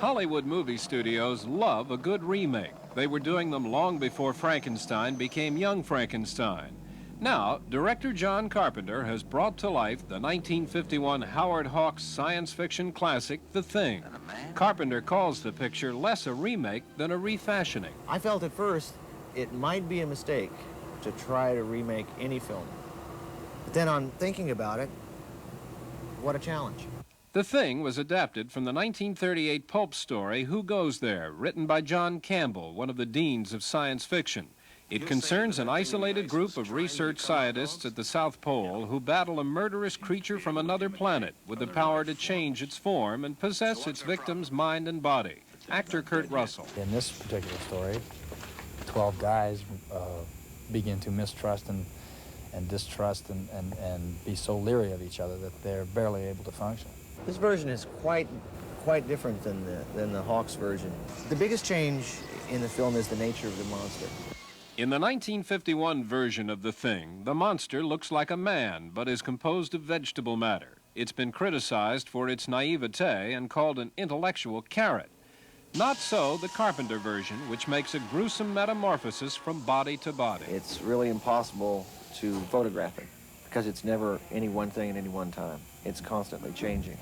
Hollywood movie studios love a good remake. They were doing them long before Frankenstein became Young Frankenstein. Now, director John Carpenter has brought to life the 1951 Howard Hawks science fiction classic, The Thing. Carpenter calls the picture less a remake than a refashioning. I felt at first it might be a mistake to try to remake any film. But then on thinking about it, what a challenge. The Thing was adapted from the 1938 pulp story Who Goes There, written by John Campbell, one of the deans of science fiction. It concerns an isolated group of research scientists at the South Pole who battle a murderous creature from another planet with the power to change its form and possess its victim's mind and body. Actor Kurt Russell. In this particular story, 12 guys begin to mistrust and distrust and be so leery of each other that they're barely able to function. This version is quite different than the Hawks version. The biggest change in the film is the nature of the monster. In the 1951 version of The Thing, the monster looks like a man, but is composed of vegetable matter. It's been criticized for its naivete and called an intellectual carrot. Not so the Carpenter version, which makes a gruesome metamorphosis from body to body. It's really impossible to photograph it because it's never any one thing at any one time. It's constantly changing,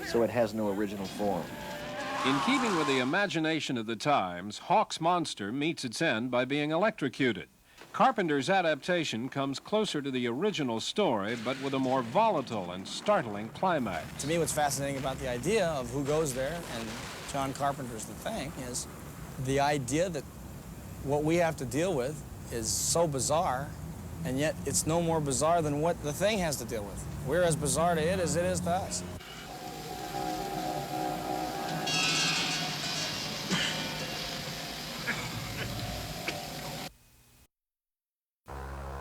so it has no original form. In keeping with the imagination of the times, Hawk's monster meets its end by being electrocuted. Carpenter's adaptation comes closer to the original story, but with a more volatile and startling climax. To me, what's fascinating about the idea of Who Goes There and John Carpenter's The Thing is the idea that what we have to deal with is so bizarre, and yet it's no more bizarre than what The Thing has to deal with. We're as bizarre to it as to us.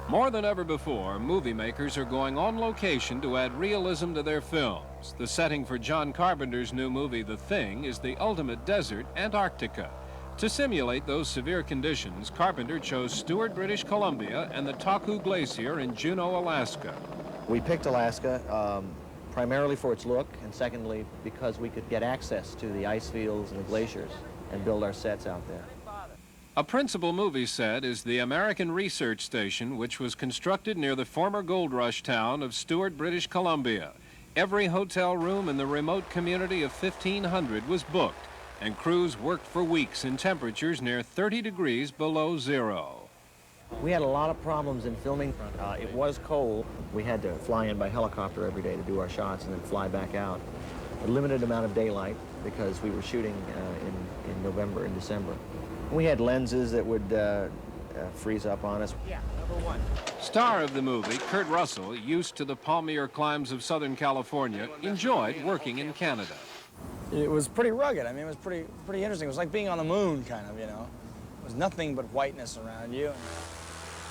More than ever before, movie makers are going on location to add realism to their films. The setting for John Carpenter's new movie, The Thing, is the ultimate desert, Antarctica. To simulate those severe conditions, Carpenter chose Stewart, British Columbia, and the Taku Glacier in Juneau, Alaska. We picked Alaska primarily for its look, and secondly, because we could get access to the ice fields and the glaciers and build our sets out there. A principal movie set is the American Research Station, which was constructed near the former gold rush town of Stewart, British Columbia. Every hotel room in the remote community of 1,500 was booked, and crews worked for weeks in temperatures near 30 degrees below zero. We had a lot of problems in filming. It was cold. We had to fly in by helicopter every day to do our shots and then fly back out. A limited amount of daylight because we were shooting in November and December. We had lenses that would freeze up on us. Yeah, #1. Star of the movie, Kurt Russell, used to the palmier climes of Southern California, enjoyed working in Canada. It was pretty rugged. I mean, it was pretty interesting. It was like being on the moon, kind of, you know. It was nothing but whiteness around you.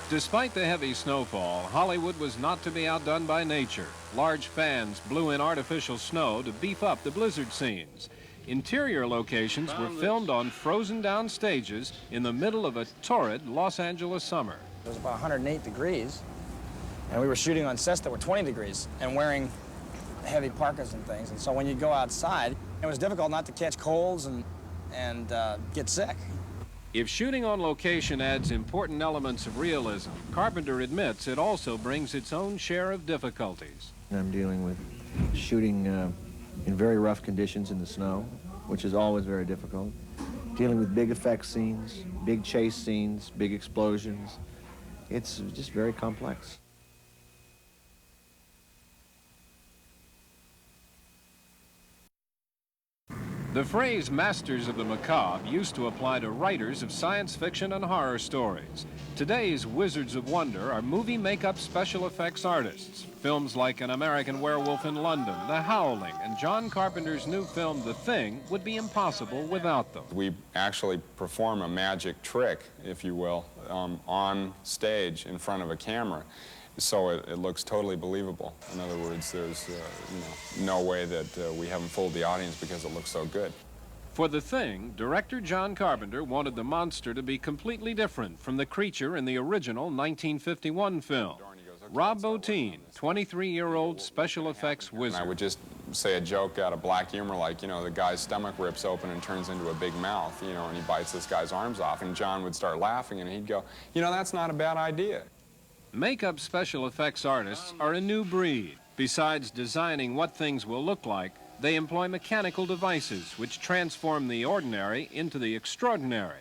Despite the heavy snowfall, Hollywood was not to be outdone by nature. Large fans blew in artificial snow to beef up the blizzard scenes. Interior locations were filmed on frozen-down stages in the middle of a torrid Los Angeles summer. It was about 108 degrees, and we were shooting on sets that were 20 degrees and wearing heavy parkas and things. And so when you go outside, it was difficult not to catch colds and get sick. If shooting on location adds important elements of realism, Carpenter admits it also brings its own share of difficulties. I'm dealing with shooting in very rough conditions in the snow, which is always very difficult. Dealing with big effect scenes, big chase scenes, big explosions. It's just very complex. The phrase masters of the macabre used to apply to writers of science fiction and horror stories. Today's Wizards of Wonder are movie makeup special effects artists. Films like An American Werewolf in London, The Howling, and John Carpenter's new film, The Thing, would be impossible without them. We actually perform a magic trick, if you will, on stage in front of a camera. So it looks totally believable. In other words, there's no way that we haven't fooled the audience because it looks so good. For The Thing, director John Carpenter wanted the monster to be completely different from the creature in the original 1951 film. Rob Bottin, 23-year-old special effects wizard. And I would just say a joke out of black humor, like, you know, the guy's stomach rips open and turns into a big mouth, you know, and he bites this guy's arms off, and John would start laughing, and he'd go, you know, that's not a bad idea. Makeup special effects artists are a new breed. Besides designing what things will look like, they employ mechanical devices which transform the ordinary into the extraordinary.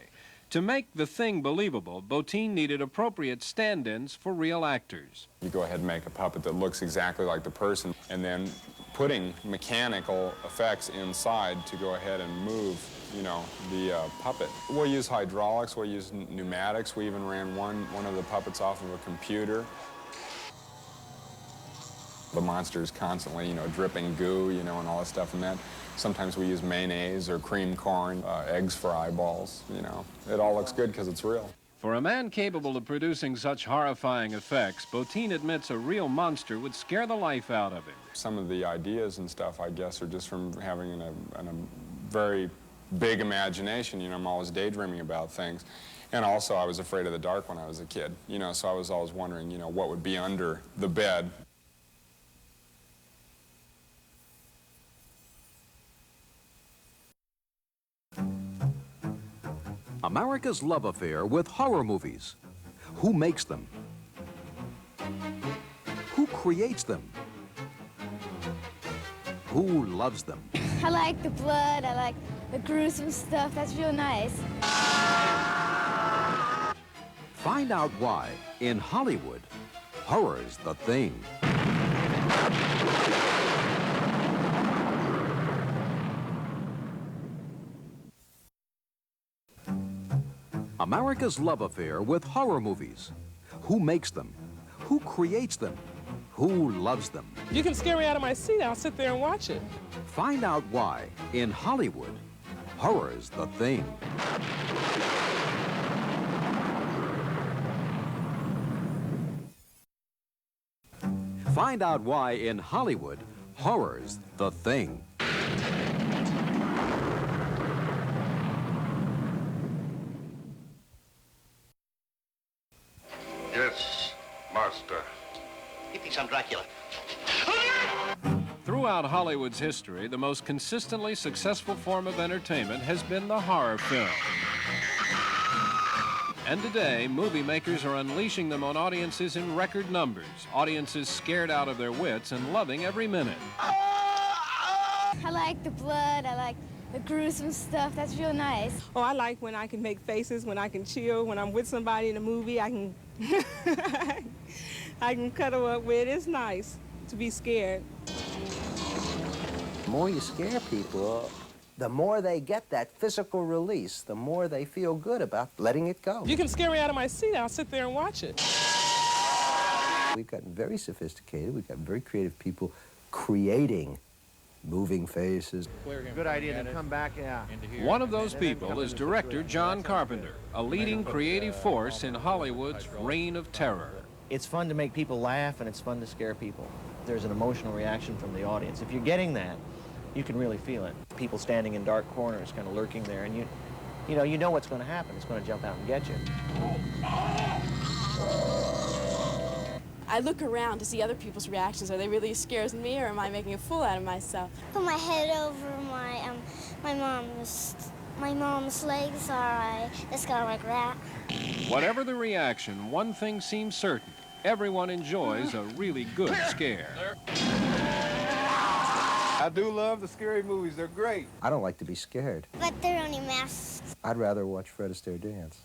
To make the thing believable, Bottin needed appropriate stand-ins for real actors. You go ahead and make a puppet that looks exactly like the person, and then putting mechanical effects inside to go ahead and move, you know, the puppet. We'll use hydraulics, we'll use pneumatics. We even ran one of the puppets off of a computer. The monster is constantly, you know, dripping goo, you know, and all that stuff, and then sometimes we use mayonnaise or cream corn, eggs for eyeballs, you know. It all looks good because it's real. For a man capable of producing such horrifying effects, Bottin admits a real monster would scare the life out of him. Some of the ideas and stuff, I guess, are just from having a very big imagination. You know, I'm always daydreaming about things. And also, I was afraid of the dark when I was a kid, you know, so I was always wondering, you know, what would be under the bed. America's love affair with horror movies. Who makes them? Who creates them? Who loves them? I like the blood, I like the gruesome stuff. That's real nice. Find out why, in Hollywood, horror's the thing. America's love affair with horror movies. Who makes them? Who creates them? Who loves them? You can scare me out of my seat. I'll sit there and watch it. Find out why, in Hollywood, horror's the thing. Find out why, in Hollywood, horror's the thing. Yes, master. You think I'm Dracula? Throughout Hollywood's history, the most consistently successful form of entertainment has been the horror film. And today, movie makers are unleashing them on audiences in record numbers, audiences scared out of their wits and loving every minute. I like the blood, I like the gruesome stuff. That's real nice. Oh, I like when I can make faces, when I can chill, when I'm with somebody in a movie, I can I can cuddle up with. It's nice to be scared. The more you scare people, the more they get that physical release, the more they feel good about letting it go. You can scare me out of my seat. I'll sit there and watch it. We've gotten very sophisticated. We've got very creative people creating moving faces. Good idea to come back, yeah. One of those people is director John Carpenter, a leading creative force in Hollywood's reign of terror. It's fun to make people laugh, and it's fun to scare people. There's an emotional reaction from the audience. If you're getting that, you can really feel it. People standing in dark corners, kind of lurking there, and you know what's going to happen. It's going to jump out and get you. I look around to see other people's reactions. Are they really as scared as me, or am I making a fool out of myself? Put my head over my mom's legs. Alright, it's kind of like that. Whatever the reaction, one thing seems certain. Everyone enjoys a really good scare. I do love the scary movies. They're great. I don't like to be scared. But they're only masks. I'd rather watch Fred Astaire dance.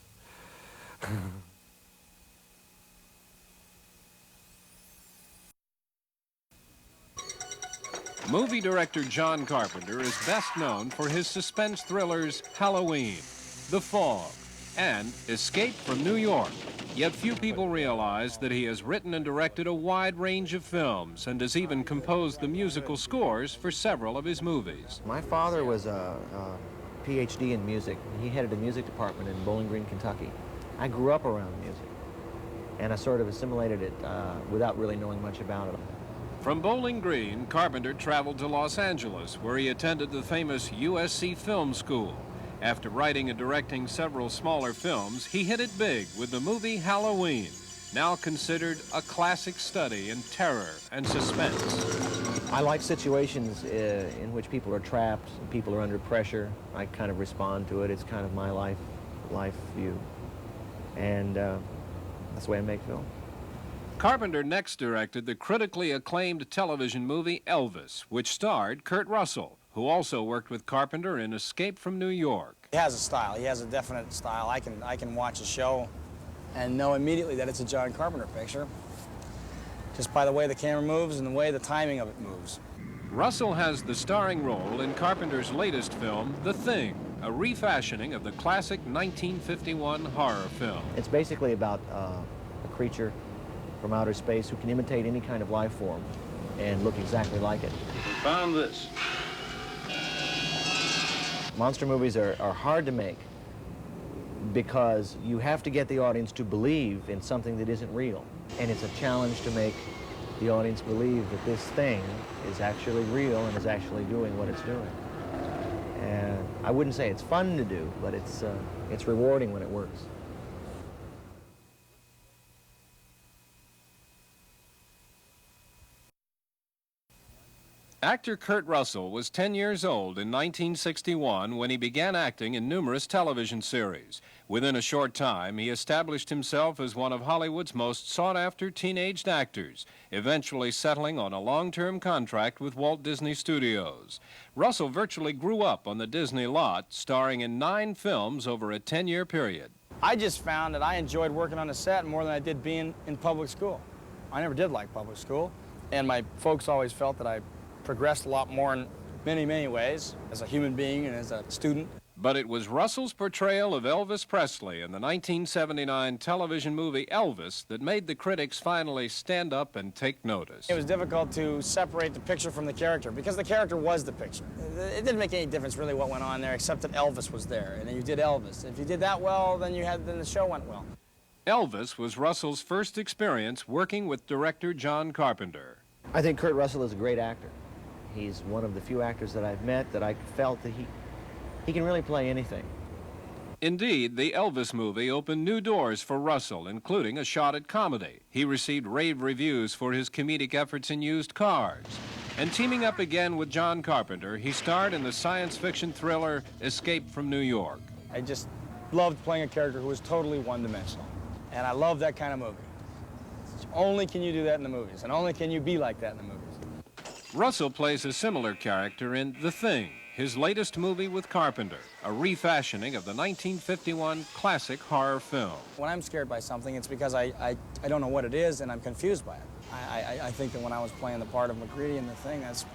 Movie director John Carpenter is best known for his suspense thrillers Halloween, The Fog, and Escape from New York. Yet few people realize that he has written and directed a wide range of films and has even composed the musical scores for several of his movies. My father was a PhD in music. He headed a music department in Bowling Green, Kentucky. I grew up around music, and I sort of assimilated it without really knowing much about it. From Bowling Green, Carpenter traveled to Los Angeles, where he attended the famous USC Film School. After writing and directing several smaller films, he hit it big with the movie Halloween, now considered a classic study in terror and suspense. I like situations in which people are trapped, and people are under pressure. I kind of respond to it. It's kind of my life view. And that's the way I make film. Carpenter next directed the critically acclaimed television movie Elvis, which starred Kurt Russell, who also worked with Carpenter in Escape from New York. He has a style. He has a definite style. I can watch a show and know immediately that it's a John Carpenter picture, just by the way the camera moves and the way the timing of it moves. Russell has the starring role in Carpenter's latest film, The Thing, a refashioning of the classic 1951 horror film. It's basically about a creature from outer space who can imitate any kind of life form and look exactly like it. We found this. Monster movies are hard to make because you have to get the audience to believe in something that isn't real. And it's a challenge to make the audience believe that this thing is actually real and is actually doing what it's doing. And I wouldn't say it's fun to do, but it's rewarding when it works. Actor Kurt Russell was 10 years old in 1961 when he began acting in numerous television series. Within a short time, he established himself as one of Hollywood's most sought-after teenaged actors, eventually settling on a long-term contract with Walt Disney Studios. Russell virtually grew up on the Disney lot, starring in 9 films over a 10-year period. I just found that I enjoyed working on the set more than I did being in public school. I never did like public school, and my folks always felt that I progressed a lot more in many, many ways as a human being and as a student. But it was Russell's portrayal of Elvis Presley in the 1979 television movie Elvis that made the critics finally stand up and take notice. It was difficult to separate the picture from the character because the character was the picture. It didn't make any difference really what went on there except that Elvis was there and then you did Elvis. If you did that well, then the show went well. Elvis was Russell's first experience working with director John Carpenter. I think Kurt Russell is a great actor. He's one of the few actors that I've met that I felt that he can really play anything. Indeed, the Elvis movie opened new doors for Russell, including a shot at comedy. He received rave reviews for his comedic efforts in Used Cars. And teaming up again with John Carpenter, he starred in the science fiction thriller Escape from New York. I just loved playing a character who was totally one-dimensional. And I love that kind of movie. Only can you do that in the movies, and only can you be like that in the movies. Russell plays a similar character in The Thing, his latest movie with Carpenter, a refashioning of the 1951 classic horror film. When I'm scared by something, it's because I don't know what it is and I'm confused by it. I think that when I was playing the part of McCready in The Thing, that's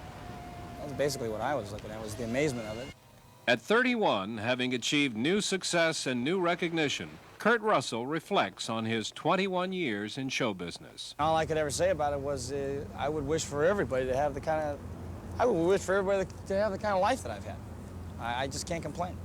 basically what I was looking at, was the amazement of it. At 31, having achieved new success and new recognition, Kurt Russell reflects on his 21 years in show business. All I could ever say about it was I would wish for everybody to have the kind of life that I've had. I just can't complain.